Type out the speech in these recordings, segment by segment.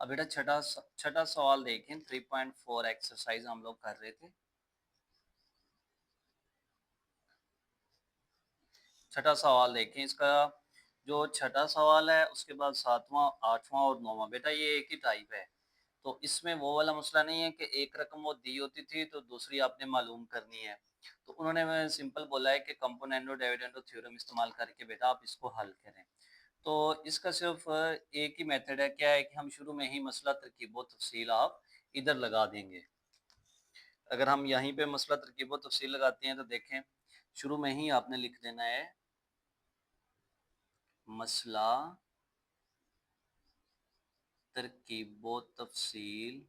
अब बेटा छठा सवाल देखें। 3.4 एक्सरसाइज हम लोग कर रहे थे। छठा सवाल देखें। इसका जो छठा सवाल है उसके बाद सातवां, आठवां और नौवां, बेटा ये एक ही टाइप है। तो इसमें वो वाला मसला नहीं है कि एक रकम वो दी होती थी तो दूसरी आपने मालूम करनी है। तो उन्होंने मैं सिंपल बोला है कि कंपोनेंडो डिविडेंडो थ्योरम इस्तेमाल करके बेटा आप इसको हल करें। तो इसका सिर्फ एक ही मेथड है। क्या है कि हम शुरू में ही मसला तरकीब तफसील आप इधर लगा देंगे। अगर हम यहीं पे मसला तरकीब तफसील लगाते हैं तो देखें, शुरू में ही आपने लिख देना है मसला तरकीब तफसील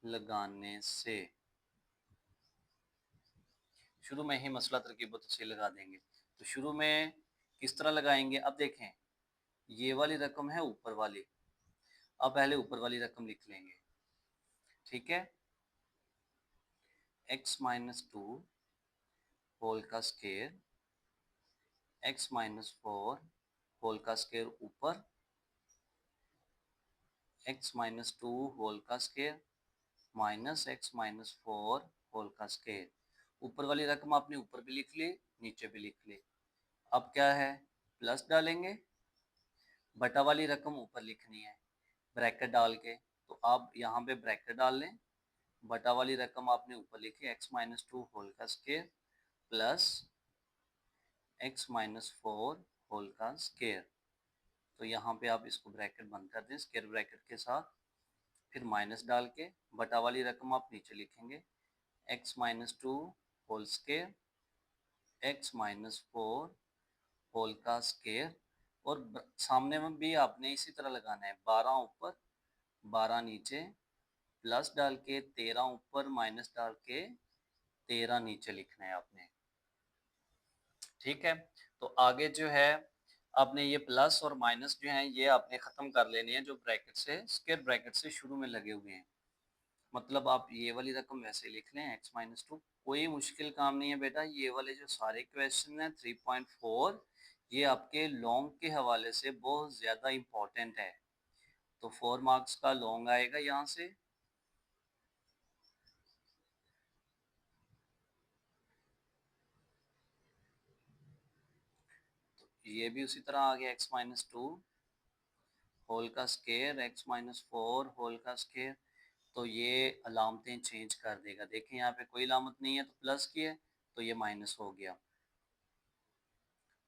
लगाने से। शुरू में ही मसला तरकीब तफसील लगा देंगे। तो शुरू में किस तरह लगाएंगे? अब देखें, ये वाली रकम है ऊपर वाली। अब पहले ऊपर वाली रकम लिख लेंगे, ठीक है। x-2 होल का स्केयर, x-4 होल का स्केयर ऊपर, x-2 होल का स्केयर माइनस x-4 होल का स्केयर। ऊपर वाली रकम आपने ऊपर भी लिख ली, नीचे भी लिख ली। अब क्या है, प्लस डालेंगे, बटा वाली रकम ऊपर लिखनी है ब्रैकेट डाल के। तो आप यहाँ पे ब्रैकेट डाल लें, बटा वाली रकम आपने ऊपर लिखी x-2 होल का स्केयर प्लस x-4 होल का स्केयर। तो यहाँ पे आप इसको ब्रैकेट बंद कर दें स्केयर ब्रैकेट के साथ, फिर माइनस डाल के बटा वाली रकम आप नीचे लिखेंगे x-2 whole square x-4 whole का स्केयर। और सामने में भी आपने इसी तरह लगाना है, 12 ऊपर 12 नीचे, प्लस डाल के 13 ऊपर माइनस डाल के 13 नीचे लिखना है आपने, ठीक है। तो आगे जो है आपने ये प्लस और माइनस जो है ये आपने खत्म कर लेने हैं जो ब्रैकेट से स्क्वायर ब्रैकेट से शुरू में लगे हुए हैं। मतलब आप ये वाली रकम वैसे लिख लें x-2। कोई मुश्किल काम नहीं है बेटा। ये वाले जो सारे क्वेश्चन हैं 3.4 ये आपके लॉन्ग के हवाले से बहुत ज़्यादा इम्पोर्टेंट है। तो 4 मार्क्स का लॉन्ग आएगा यहाँ से। तो ये भी उसी तरह आ गया x-2 होल का स्केयर x-4 होल का स्केयर। तो ये अलामतें चेंज कर देगा। देखें यहाँ पे कोई अलामत नहीं है तो प्लस की है तो ये माइनस हो गया,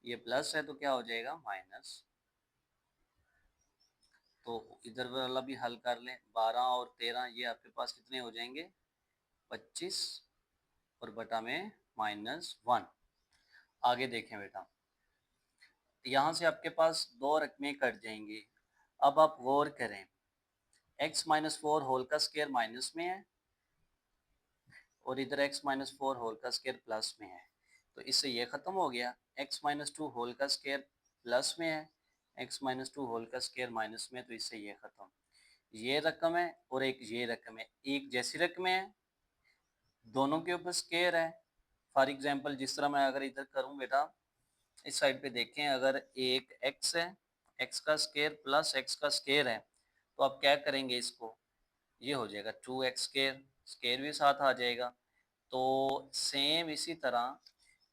ये प्लस है तो क्या हो जाएगा माइनस। तो इधर वाला भी हल कर लें, 12 और 13 ये आपके पास कितने हो जाएंगे 25 और बटा में -1। आगे देखें बेटा, यहाँ से आपके पास दो रकमें कट जाएंगी। अब आप गौर करें, x-4 होल का स्केयर माइनस में है और इधर x-4 होल का स्केयर प्लस में है। तो इससे ये खत्म हो गया। x-2 होल का स्केयर प्लस में है, x-2 होल का स्केयर माइनस में है, तो इससे ये खत्म। ये रकम है और एक ये रकम है, एक जैसी रकमें हैं, दोनों के ऊपर स्केयर है। फॉर एग्जांपल जिस तरह मैं अगर इधर करूं बेटा, इस साइड पे देखें, अगर एक x है, x का स्केयर प्लस x का स्केयर है, तो आप क्या करेंगे, इसको ये हो जाएगा 2x स्केयर, स्केयर भी साथ आ जाएगा। तो सेम इसी तरह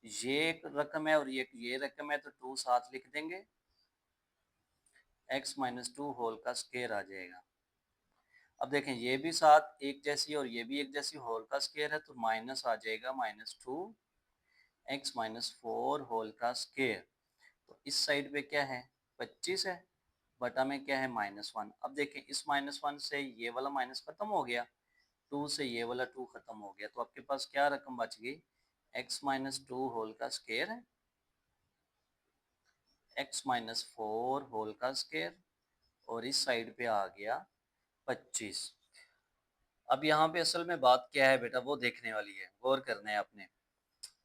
ये एक रकम है और ये रकम है, तो 2 साथ लिख देंगे, x-2 होल का स्केयर आ जाएगा। अब देखें ये भी साथ एक जैसी और ये भी एक जैसी होल का स्केयर है, तो माइनस आ जाएगा -2 x-4 होल का स्केयर। तो इस साइड पे क्या है 25 है, बटा में क्या है -1। अब देखें इस -1 से ये वाला माइनस खत्म हो गया, 2 से ये वाला 2 खत्म हो गया, तो आपके पास क्या रकम बच गई x-2 होल का स्केयर है, x-4 होल का स्केयर और इस साइड पे आ गया 25। अब यहाँ पे असल में बात क्या है बेटा वो देखने वाली है, गौर करना है आपने।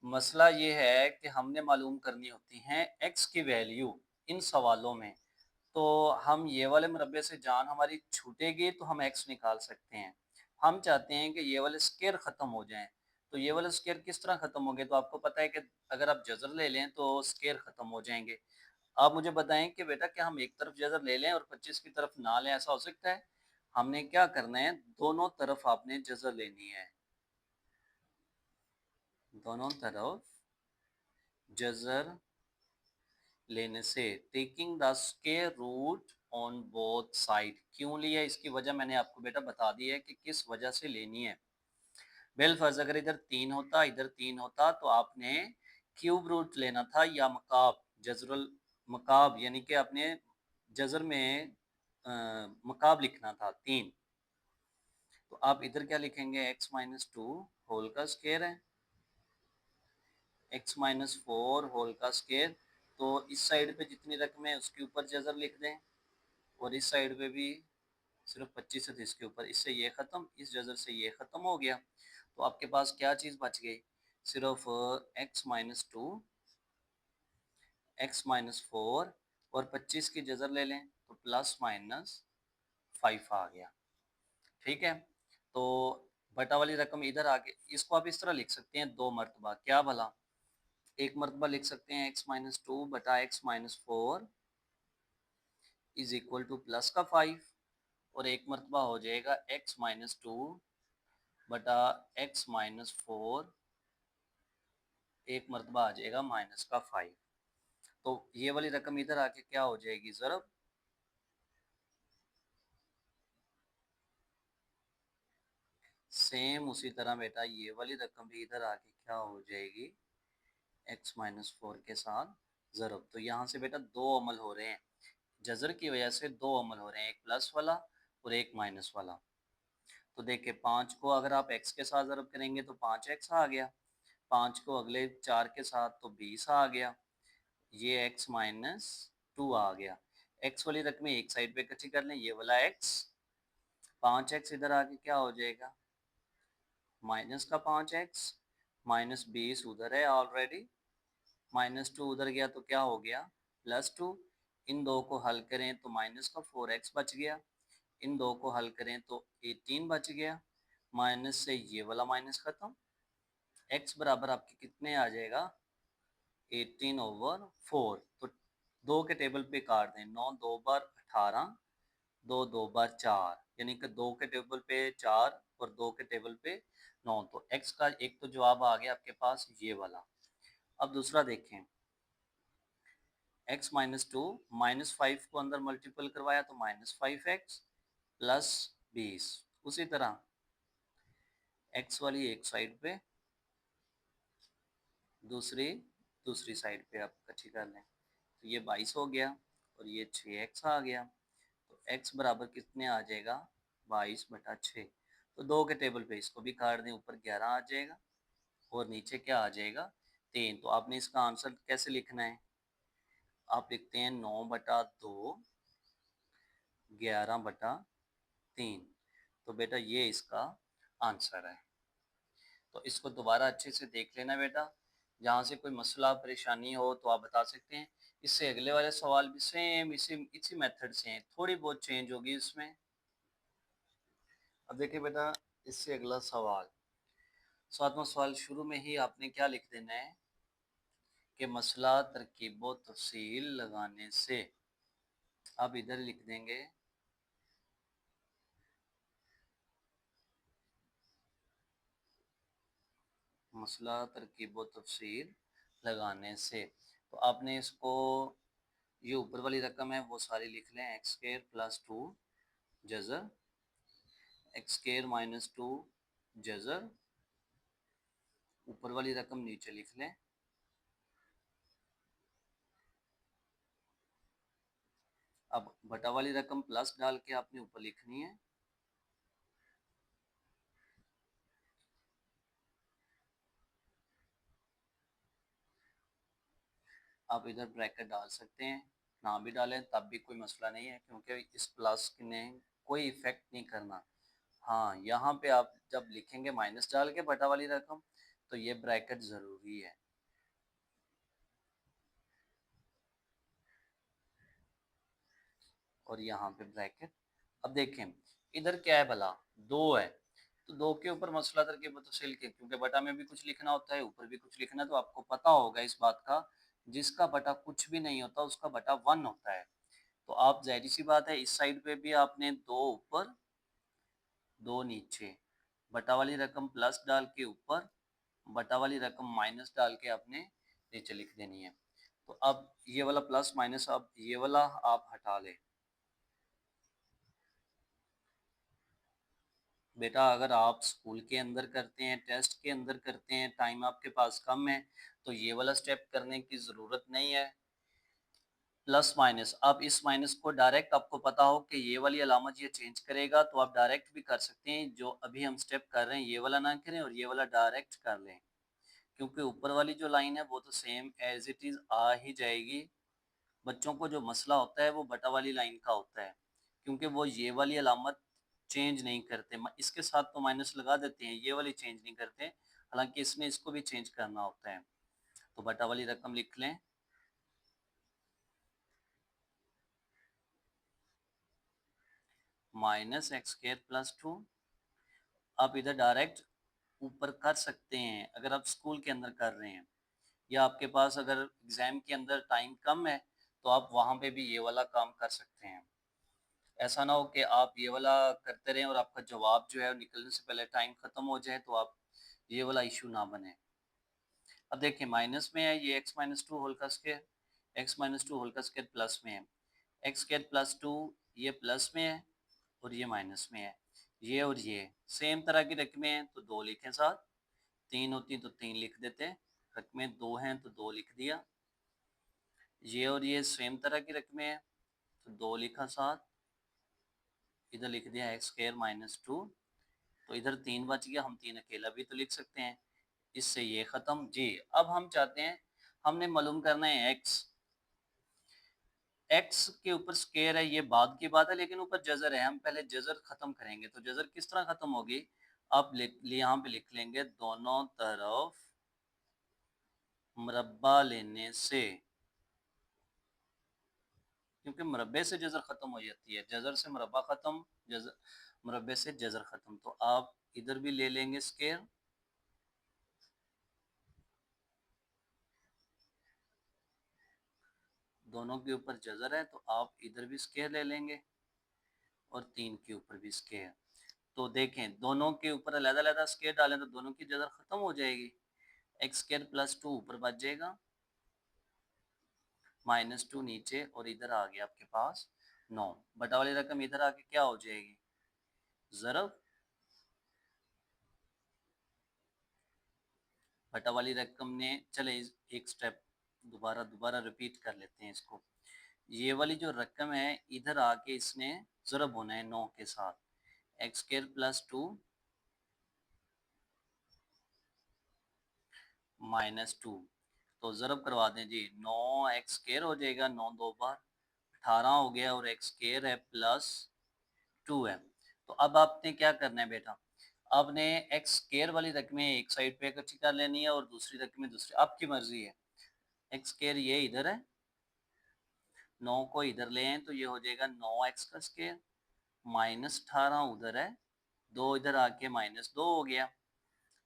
मसला ये है कि हमने मालूम करनी होती हैं x की वैल्यू इन सवालों में। तो हम ये वाले मुरब्बे से जान हमारी छूटेगी तो हम x निकाल सकते हैं। हम चाहते हैं कि ये वाले स्केयर ख़त्म हो जाएं। तो ये वाले स्केयर किस तरह ख़त्म होंगे, तो आपको पता है कि अगर आप जज़र ले लें तो स्केयर ख़त्म हो जाएंगे। आप मुझे बताएं कि बेटा क्या हम एक तरफ जजर ले लें और 25 की तरफ ना लें, ऐसा हो सकता है? हमने क्या करना है, दोनों तरफ आपने जजर लेनी है, दोनों तरफ जजर लेने से। Taking the square root on both side, क्यों लिया इसकी वजह मैंने आपको बेटा बता दी है कि किस वजह से लेनी है। वेल फर्ज अगर इधर 3 होता इधर 3 होता तो आपने क्यूब रूट लेना था या मकाब, जजरुल मकाब, यानी कि आपने जजर में मकाब लिखना था 3। तो आप इधर क्या लिखेंगे, x माइनस टू होल का स्क्वायर है, x माइनस फोर होल का स्क्वायर। तो इस साइड पे जितनी रकम है उसके ऊपर जजर लिख दें, और इस साइड पे भी सिर्फ 25 है तो इसके ऊपर, इससे ये खत्म, इस जजर से ये खत्म हो गया। तो आपके पास क्या चीज बच गई, सिर्फ x minus two, x minus four, और 25 की जजर ले लें तो प्लस माइनस 5 आ गया। ठीक है, तो बटा वाली रकम इधर आ गई, इसको आप इस तरह लिख सकते हैं दो मरतबा, क्या भला, एक मरतबा लिख सकते हैं x माइनस टू बटा x minus four is equal two plus का 5, और एक मरतबा हो जाएगा x माइनस टू बटा एक्स माइनस फोर, एक मरतबा आ जाएगा माइनस का 5। तो ये वाली रकम इधर आके क्या हो जाएगी ज़रब, सेम उसी तरह बेटा ये वाली रकम भी इधर आके क्या हो जाएगी, x माइनस फोर के साथ ज़रब। तो यहाँ से बेटा दो अमल हो रहे हैं, जजर की वजह से दो अमल हो रहे हैं, एक प्लस वाला और एक माइनस वाला। तो देखिए 5 को अगर आप x के साथ ज़रब करेंगे तो 5x आ गया, 5 को अगले 4 के साथ तो 20 आ गया, ये x माइनस टू आ गया। x वाली रकमें एक साइड पे इकट्ठी कर लें, ये वाला x, 5x इधर आके क्या हो जाएगा, माइनस का 5x, माइनस 20 उधर है ऑलरेडी, माइनस टू उधर गया तो क्या हो गया, प्लस टू। इन दो को हल करें तो माइनस का 4x बच गया, इन दो को हल करें तो 18 बच गया, माइनस से ये वाला माइनस खत्म, x बराबर आपके कितने आ जाएगा, 18/4। तो दो के टेबल पे काट दें, 9 दो बार 18, दो दो बार 4, यानी कि दो के टेबल पे 4 और दो के टेबल पे 9। तो x का एक तो जवाब आ गया आपके पास ये वाला। अब दूसरा देखें, x माइनस टू, माइनस 5 को अंदर मल्टीपल करवाया तो माइनस 5x प्लस 20। उसी तरह x वाली एक साइड पे, दूसरी दूसरी साइड पे आप इकट्ठी कर लें, तो ये 22 हो गया और ये 6x आ गया। तो x बराबर कितने आ जाएगा, 22/6। तो दो के टेबल पे इसको भी काट दें, ऊपर 11 आ जाएगा और नीचे क्या आ जाएगा, 3। तो आपने इसका आंसर कैसे लिखना है, आप लिखते हैं 9/2 11/3। तो बेटा ये इसका आंसर है। तो इसको दोबारा अच्छे से देख लेना बेटा, जहाँ से कोई मसला परेशानी हो तो आप बता सकते हैं। इससे अगले वाले सवाल भी सेम इसी मेथड से हैं, थोड़ी बहुत चेंज होगी इसमें। अब देखिए बेटा, इससे अगला सवाल, 7वां सवाल, शुरू में ही आपने क्या लिख देना है कि मसला तरकीब तफसील लगाने से। अब इधर लिख देंगे मसला तरकीब तफसील लगाने से। तो आपने इसको, ये ऊपर वाली रकम है वो सारी लिख लें, x square plus to Jhajjar, x square minus two Jhajjar, ऊपर वाली रकम नीचे लिख लें। अब बटा वाली रकम प्लस डाल के आपने ऊपर लिखनी है। आप इधर ब्रैकेट डाल सकते हैं, ना भी डालें तब भी कोई मसला नहीं है, क्योंकि इस प्लस ने कोई इफेक्ट नहीं करना। हाँ, यहाँ पे आप जब लिखेंगे माइनस डाल के बटा वाली रकम, तो ये ब्रैकेट ज़रूरी है। और यहाँ पे ब्रैकेट। अब देखें इधर क्या है भला, दो है, तो दो के ऊपर मसला तरकीब तफसील के, क्योंकि बटा में भी कुछ लिखना होता है ऊपर भी कुछ लिखना है, तो आपको पता होगा इस बात का जिसका बटा कुछ भी नहीं होता उसका बटा 1 होता है। तो आप ज़ाहिर सी बात है इस साइड पे भी आपने 2 ऊपर 2 नीचे, बटा वाली रकम प्लस डाल के ऊपर, बटा वाली रकम माइनस डाल के आपने नीचे लिख देनी है। तो अब ये वाला प्लस माइनस, अब ये वाला आप हटा लें। बेटा अगर आप स्कूल के अंदर करते हैं, टेस्ट के अंदर करते हैं, टाइम आपके पास कम है, तो ये वाला स्टेप करने की ज़रूरत नहीं है। प्लस माइनस, आप इस माइनस को डायरेक्ट, आपको पता हो कि ये वाली अलामत ये चेंज करेगा, तो आप डायरेक्ट भी कर सकते हैं। जो अभी हम स्टेप कर रहे हैं ये वाला ना करें और ये वाला डायरेक्ट कर लें, क्योंकि ऊपर वाली जो लाइन है वो तो सेम एज इट इज़ आ ही जाएगी। बच्चों को जो मसला होता है वो बटा वाली लाइन का होता है, क्योंकि वो ये वाली अलामत चेंज नहीं करते। इसके साथ तो माइनस लगा देते हैं, ये वाली चेंज नहीं करते, हालांकि इसने इसको भी चेंज करना होता है। तो बटा वाली रकम लिख लें, माइनस एक्स स्क्वायर प्लस 2। आप इधर डायरेक्ट ऊपर कर सकते हैं अगर आप स्कूल के अंदर कर रहे हैं, या आपके पास अगर एग्ज़ाम के अंदर टाइम कम है तो आप वहाँ पे भी ये वाला काम कर सकते हैं। ऐसा ना हो कि आप ये वाला करते रहें और आपका जवाब जो है निकलने से पहले टाइम ख़त्म हो जाए, तो आप ये वाला इशू ना बने। अब देखिए माइनस में है ये एक्स माइनस टू होल का square, X minus two whole का स्क्वायर प्लस में है, एक्स स्क्वायर प्लस टू ये प्लस में है और ये माइनस में है। ये और ये सेम तरह की रकमें हैं तो दो लिखें साथ, तीन होती तो तीन लिख देते, रकमें दो हैं तो दो लिख दिया। ये और ये सेम तरह की रकमें हैं तो दो लिखा साथ, इधर लिख दिया एक्स स्क्वायर माइनस टू, तो इधर तीन बच गया, हम तीन अकेला भी तो लिख सकते हैं। इससे ये ख़त्म जी। अब हम चाहते हैं, हमने मालूम करना है एक्स, एक्स के ऊपर स्क्वायर है ये बाद की बात है, लेकिन ऊपर जजर है, हम पहले जजर ख़त्म करेंगे। तो जजर किस तरह ख़त्म होगी, आप यहाँ पे लिख लेंगे दोनों तरफ मुरब्बा लेने से, क्योंकि मुरब्बे से जजर ख़त्म हो जाती है, जजर से मुरब्बा ख़त्म, जजर मुरब्बे से जजर ख़त्म। तो आप इधर भी ले लेंगे स्क्वायर, दोनों के ऊपर जजर है तो आप इधर भी स्क्वायर ले लेंगे और तीन के ऊपर भी स्क्वायर। तो देखें दोनों के ऊपर अलग-अलग स्क्वायर डालें तो दोनों की जजर ख़त्म हो जाएगी। एक्स स्क्वायर प्लस टू ऊपर बच जाएगा, माइनस टू नीचे, और इधर आ गया आपके पास 9। बटा वाली रकम इधर आके क्या हो जाएगी, ज़रब। बटा वाली रकम ने, चले एक स्टेप दोबारा दोबारा रिपीट कर लेते हैं इसको। ये वाली जो रकम है इधर आके इसने ज़रब होना है 9 के साथ, x square plus to minus two, तो ज़रब करवा दें जी, 9 एक्स स्क्वायर हो जाएगा, 9 दो बार 18 हो गया, और एक्स स्क्वायर है प्लस टू है। तो अब आपने क्या करना है बेटा, आपने एक्स स्क्वायर वाली रकमें एक साइड पे इकट्ठी कर लेनी है और दूसरी रकमें दूसरी, आपकी मर्जी है। एक्स स्क्वायर ये इधर है, 9 को इधर ले आए तो ये हो जाएगा 9 एक्स का स्क्वायर, माइनस 18 उधर है, दो इधर आके माइनस दो हो गया।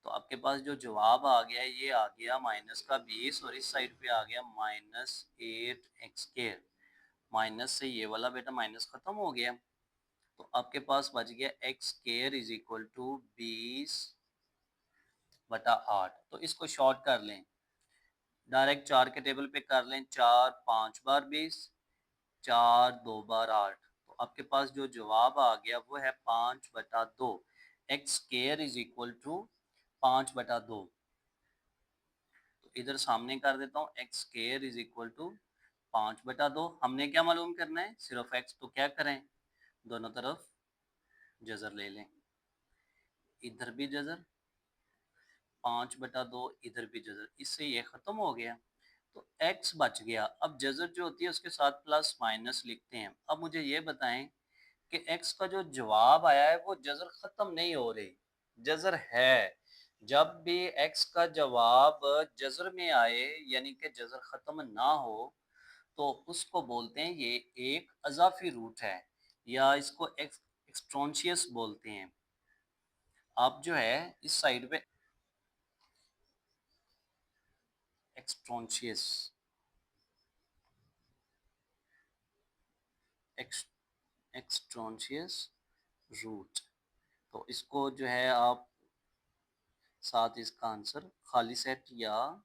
तो आपके पास जो जवाब आ गया ये आ गया माइनस का 20, और इस साइड पे आ गया माइनस 8 एक्स स्क्वायर। माइनस से ये वाला बेटा माइनस खत्म हो गया, तो आपके पास बच गया X square is equal to 20/8। तो इसको शॉर्ट कर लें, डायरेक्ट चार के टेबल पे कर लें, चार पाँच बार 20, चार दो बार 8। तो आपके पास जो जवाब आ गया वो है 5/2। X square is equal to 5/2। तो इधर सामने कर देता हूँ, X square is equal to 5/2। हमने क्या मालूम करना है, सिर्फ एक्स, तो क्या करें, दोनों तरफ जजर ले लें, इधर भी जजर, 5/2 इधर भी जजर, इससे ये ख़त्म हो गया। तो x बच गया। अब जजर जो होती है उसके साथ प्लस माइनस लिखते हैं। अब मुझे ये बताएं कि x का जो जवाब आया है वो जजर ख़त्म नहीं हो रही, जजर है। जब भी x का जवाब जजर में आए, यानी कि जजर ख़त्म ना हो, तो उसको बोलते हैं ये एक अज़ाफ़ी रूट है, या इसको एक्सट्रोंशियस बोलते हैं। आप जो है इस साइड पे एक्सट्रोंशियस, एक्सट्रोनियस रूट। तो इसको जो है आप साथ इसका आंसर खाली सेट या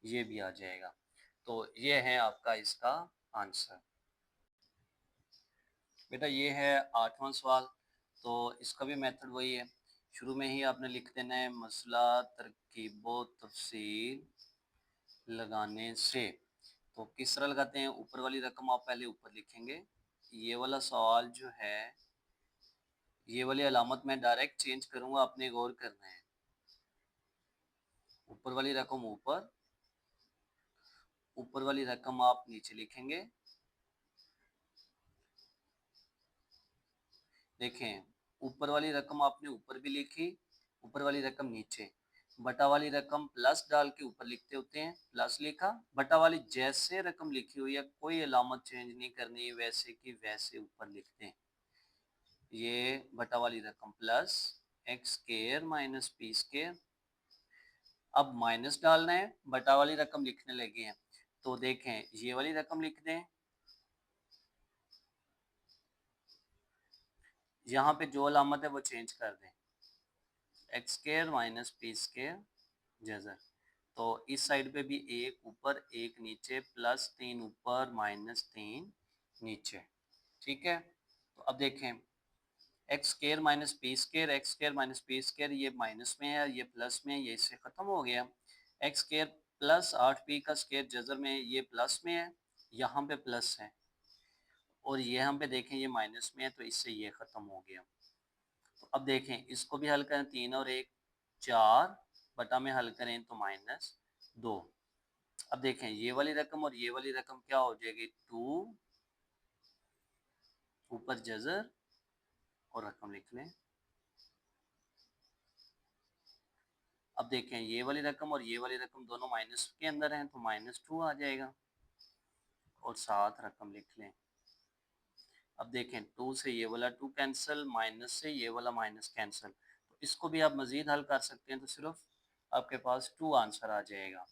ये भी आ जाएगा। तो ये है आपका इसका आंसर। बेटा ये है 8वां सवाल। तो इसका भी मेथड वही है, शुरू में ही आपने लिख देना है मसला तरकीबो तफसील लगाने से। तो किस तरह लगाते हैं, ऊपर वाली रकम आप पहले ऊपर लिखेंगे। ये वाला सवाल जो है, ये वाली अलामत मैं डायरेक्ट चेंज करूंगा, आपने गौर करना है। ऊपर वाली रकम ऊपर, ऊपर वाली रकम आप नीचे लिखेंगे। देखें, ऊपर वाली रकम आपने ऊपर भी लिखी, ऊपर वाली रकम नीचे। बटा वाली रकम प्लस डाल के ऊपर लिखते होते हैं, प्लस लिखा। बटा वाली जैसे रकम लिखी हुई है कोई अलामत चेंज नहीं करनी है, वैसे की वैसे ऊपर लिखते हैं। ये बटा वाली रकम plus x square minus P square. अब माइनस डालना है, बटा वाली रकम लिखने लगे हैं। तो देखें, ये वाली रकम लिख दें, यहाँ पे जो अलामत है वो चेंज कर दें, x square minus P square जैसा। तो इस साइड पे भी एक ऊपर एक नीचे, प्लस 3 ऊपर माइनस 3 नीचे। ठीक है, तो अब देखें, x square minus P square, x square minus P square, ये माइनस में है, ये प्लस में है, ये इससे खत्म हो गया। एक्स स्क्वायर प्लस 8p का स्क्वायर जजर में, ये प्लस में है, यहाँ पे प्लस है, और ये हम पे देखें ये माइनस में है, तो इससे ये खत्म हो गया। तो अब देखें, इसको भी हल करें, 3 और 1 4, बटा में हल करें तो माइनस 2। अब देखें, ये वाली रकम और ये वाली रकम क्या हो जाएगी, 2 ऊपर जजर और रकम लिख लें। अब देखें, ये वाली रकम और ये वाली रकम दोनों माइनस के अंदर हैं, तो -2 आ जाएगा, और साथ रकम लिख लें। अब देखें, 2 से ये वाला 2 कैंसिल, माइनस से ये वाला माइनस कैंसिल। तो इसको भी आप मजीद हल कर सकते हैं, तो सिर्फ आपके पास 2 आंसर आ जाएगा।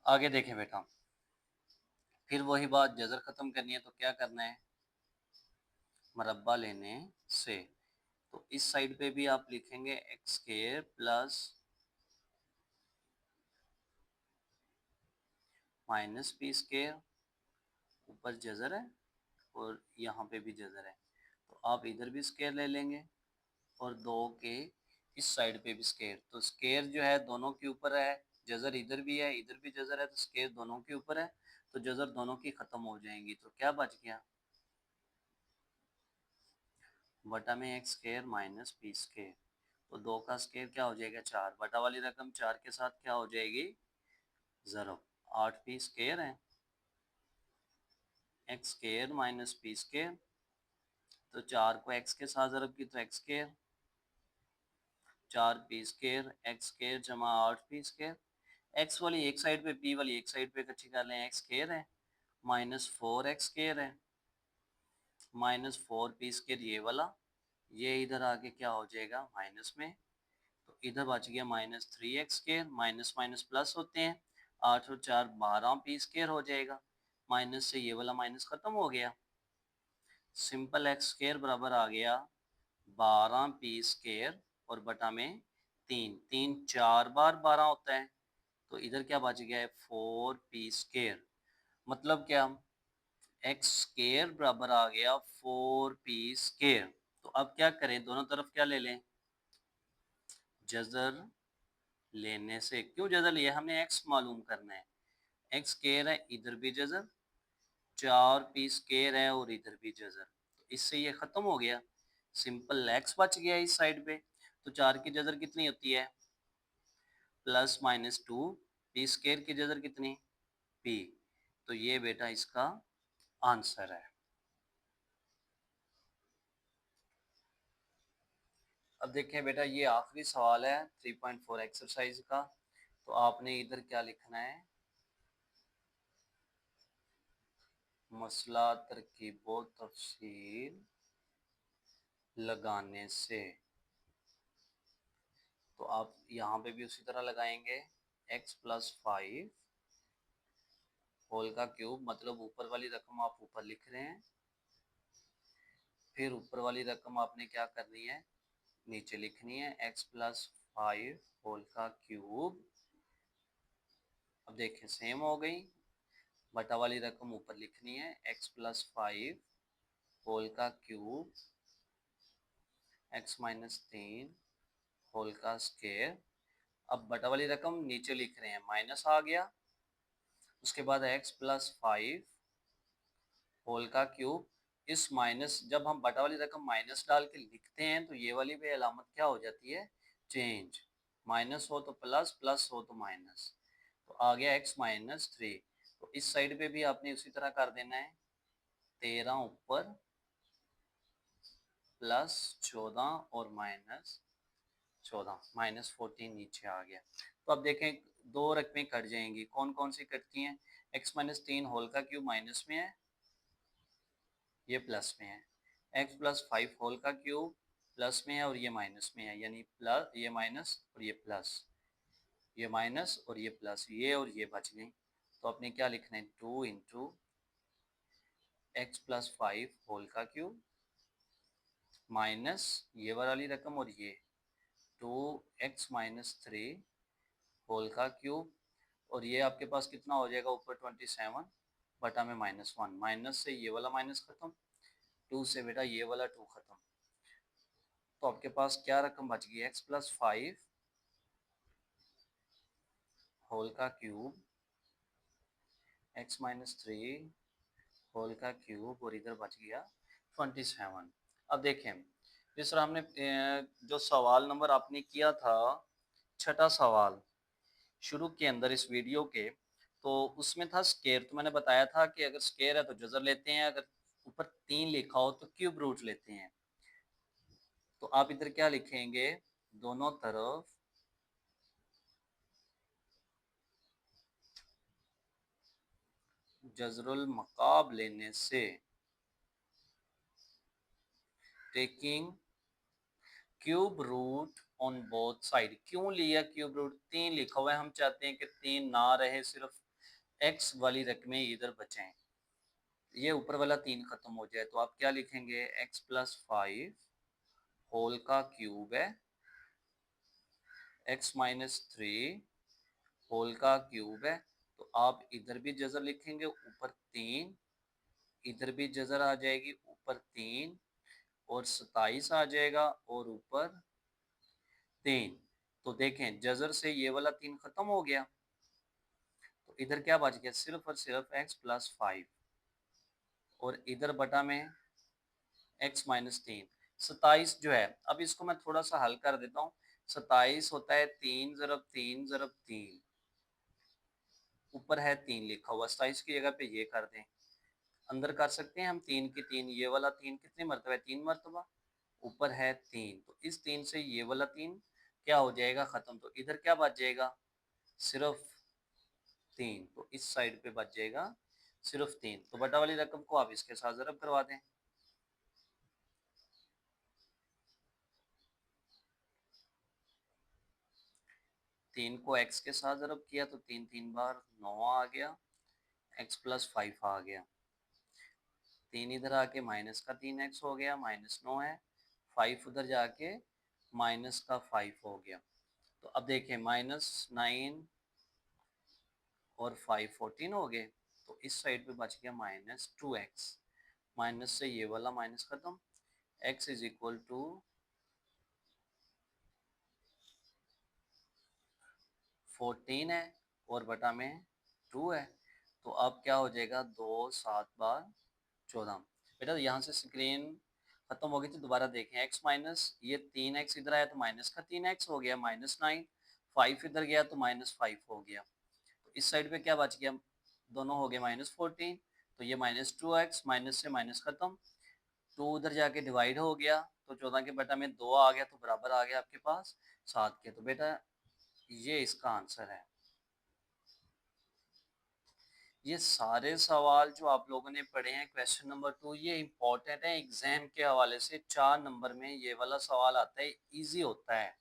आगे देखें बेटा, फिर वही बात, जजर ख़त्म करनी है तो क्या करना है, मरब्बा लेने से। तो इस साइड पे भी आप लिखेंगे x square plus minus P square, ऊपर जजर है और यहाँ पे भी जजर है, तो आप इधर भी स्क्वायर ले लेंगे, और 2 के इस साइड पे भी स्क्वायर। तो स्क्वायर जो है दोनों के ऊपर है, जजर इधर भी है, इधर भी जजर है, तो स्क्वायर दोनों के ऊपर है, तो जजर दोनों की खत्म हो जाएंगी। तो क्या बच गया, बटा में x square minus P square. तो 2 का स्क्वायर क्या हो जाएगा, 4। बटा वाली रकम 4 के साथ क्या हो जाएगी, ज़रब। 8p स्क्वायर है, X square minus P square. तो 4 को x के साथ ज़रब की तो x square, 4p square x square जमा 8p स्क्वायर। एक्स वाली एक साइड पे, p वाली एक साइड पे इकट्ठी कर लें, एक्स स्क्वायर है, -4x स्क्वायर है, -4p स्क्वायर ये वाला, ये इधर आके क्या हो जाएगा माइनस में, तो इधर बच गया -3x square, minus minus plus होते हैं, 8 और 4 12p स्क्वायर हो जाएगा, माइनस से ये वाला माइनस खत्म हो गया। सिंपल एक्स स्क्वायर बराबर आ गया 12p स्क्वायर, और बटा में 3, 3 4 बार 12 होता है, तो इधर क्या बच गया है 4p स्क्वायर। मतलब क्या, एक्स स्क्वायर बराबर आ गया 4p स्क्वायर। तो अब क्या करें, दोनों तरफ क्या ले लें, जजर लेने से। क्यों जजर लिया, हमने एक्स मालूम करना है, एक्स स्क्वायर है, इधर भी जजर, 4p स्क्वायर है और इधर भी जजर, तो इससे ये खत्म हो गया। सिंपल एक्स बच गया इस साइड पे। तो 4 की जजर कितनी होती है, +-2, p स्क्वायर की जजर कितनी, p। तो ये बेटा इसका आंसर है। अब देखें बेटा, ये आखिरी सवाल है 3.4 एक्सरसाइज का। तो आपने इधर क्या लिखना है, मसला तरकीबो तफसील लगाने से। तो आप यहाँ पे भी उसी तरह लगाएंगे, x + 5 होल का क्यूब, मतलब ऊपर वाली रकम आप ऊपर लिख रहे हैं, फिर ऊपर वाली रकम आपने क्या करनी है, नीचे लिखनी है, x+5 होल का क्यूब। अब देखें सेम हो गई, बटा वाली रकम ऊपर लिखनी है, x+5 होल का क्यूब, x-3 होल का स्क्वायर। अब बटा वाली रकम नीचे लिख रहे हैं, माइनस आ गया, उसके बाद x+5 होल का क्यूब। इस माइनस, जब हम बटा वाली रकम माइनस डाल के लिखते हैं तो ये वाली भी अलामत क्या हो जाती है, चेंज। माइनस हो तो प्लस, प्लस हो तो माइनस, तो आ गया x-3। तो इस साइड पे भी आपने उसी तरह कर देना है, 13 ऊपर प्लस 14 और माइनस 14, -14 नीचे आ गया। तो अब देखें दो रकमें कट जाएंगी, कौन कौन सी कटती हैं, x-3 होल का क्यूब माइनस में है, ये प्लस में है, x+5 होल का क्यूब प्लस में है और ये माइनस में है, यानी प्लस, ये माइनस और ये प्लस, ये माइनस और ये प्लस, ये और ये बच गई। तो आपने क्या लिखना है, 2 इंटू x+5 होल का क्यूब माइनस ये वाली रकम और ये 2x-3 होल का क्यूब, और ये आपके पास कितना हो जाएगा ऊपर 27 बटा में -1, माइनस से ये वाला माइनस खत्म, 2 से बेटा ये वाला 2 खत्म। तो आपके पास क्या रकम बच गई, x+5 होल का क्यूब, x-3 होल का क्यूब, और इधर बच गया 27। अब देखें जिस तरह हमने जो सवाल नंबर आपने किया था, छठा सवाल शुरू के अंदर इस वीडियो के, तो उसमें था स्केयर। तो मैंने बताया था कि अगर स्केयर है तो जजर लेते हैं, अगर ऊपर 3 लिखा हो तो क्यूब रूट लेते हैं। तो आप इधर क्या लिखेंगे, दोनों तरफ जजरुल मकाब लेने से, taking cube root on both side. क्यों लिया क्यूब रूट, 3 लिखा हुआ है, हम चाहते हैं कि 3 ना रहे, सिर्फ x वाली रकमें इधर बचें, ये ऊपर वाला 3 खत्म हो जाए। तो आप क्या लिखेंगे, x+5 होल का क्यूब है, x-3 होल का क्यूब है। तो आप इधर भी जजर लिखेंगे, ऊपर 3, इधर भी जजर आ जाएगी, ऊपर 3 और 27 आ जाएगा, और ऊपर 3। तो देखें जजर से ये वाला 3 खत्म हो गया, तो इधर क्या बच गया, सिर्फ और सिर्फ x+5, और इधर बटा में x-3। 27 जो है, अब इसको मैं थोड़ा सा हल कर देता हूँ। 27 होता है 3 ज़रब 3 ज़रब 3, ऊपर है 3 लिखा हुआ, 27 की जगह पे ये कर दें, अंदर कर सकते हैं हम 3 की 3, ये वाला 3 कितनी मरतबा है, 3 मरतबा, ऊपर है 3, तो इस 3 से ये वाला 3 क्या हो जाएगा, खत्म। तो इधर क्या बच जाएगा, सिर्फ 3, तो इस साइड पे बच जाएगा सिर्फ 3। तो बटा वाली रकम को आप इसके साथ ज़रब करवा दें, 3 को x के साथ ज़रब किया तो 3 3 बार 9 आ गया, x+5 आ गया, 3 इधर आके माइनस का 3x हो गया, -9 है, 5 उधर जाके माइनस का 5 हो गया। तो अब देखें -9 और 5 14 हो गए, तो इस साइड पे बच गया -2x, माइनस से ये वाला माइनस खत्म, x इज इक्वल टू 14 है और बटा में 2 है। तो अब क्या हो जाएगा, 2 7 बार 14। बेटा यहाँ से स्क्रीन खत्म हो गई थी, दोबारा देखें, x माइनस ये 3x इधर आया तो माइनस का 3x हो गया, -9, 5 इधर गया तो -5 हो गया। तो इस साइड पे क्या बच गया, दोनों हो गए -14, तो ये -2x, माइनस से माइनस खत्म, 2 उधर जाके डिवाइड हो गया, तो 14 के बटा में 2 आ गया, तो बराबर आ गया आपके पास 7 के। तो बेटा ये इसका आंसर है। ये सारे सवाल जो आप लोगों ने पढ़े हैं क्वेश्चन नंबर 2, ये इम्पोर्टेंट है, एग्जाम के हवाले से 4 नंबर में ये वाला सवाल आता है, इजी होता है।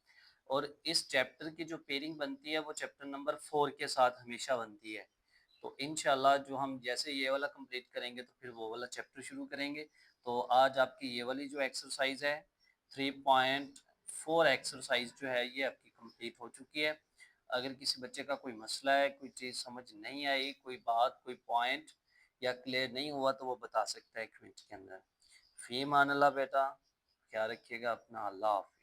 और इस चैप्टर की जो पेयरिंग बनती है वो चैप्टर नंबर 4 के साथ हमेशा बनती है। तो इंशाल्लाह जो हम जैसे ये वाला कंप्लीट करेंगे तो फिर वो वाला चैप्टर शुरू करेंगे। तो आज आपकी ये वाली जो एक्सरसाइज है 3.4 एक्सरसाइज जो है ये आपकी कंप्लीट हो चुकी है। अगर किसी बच्चे का कोई मसला है, कोई चीज़ समझ नहीं आई, कोई बात, कोई पॉइंट या क्लियर नहीं हुआ तो वो बता सकता है कमेंट के अंदर। फ़ी अमान अल्लाह बेटा, ख्याल रखिएगा अपना। अल्लाह हाफ़िज़।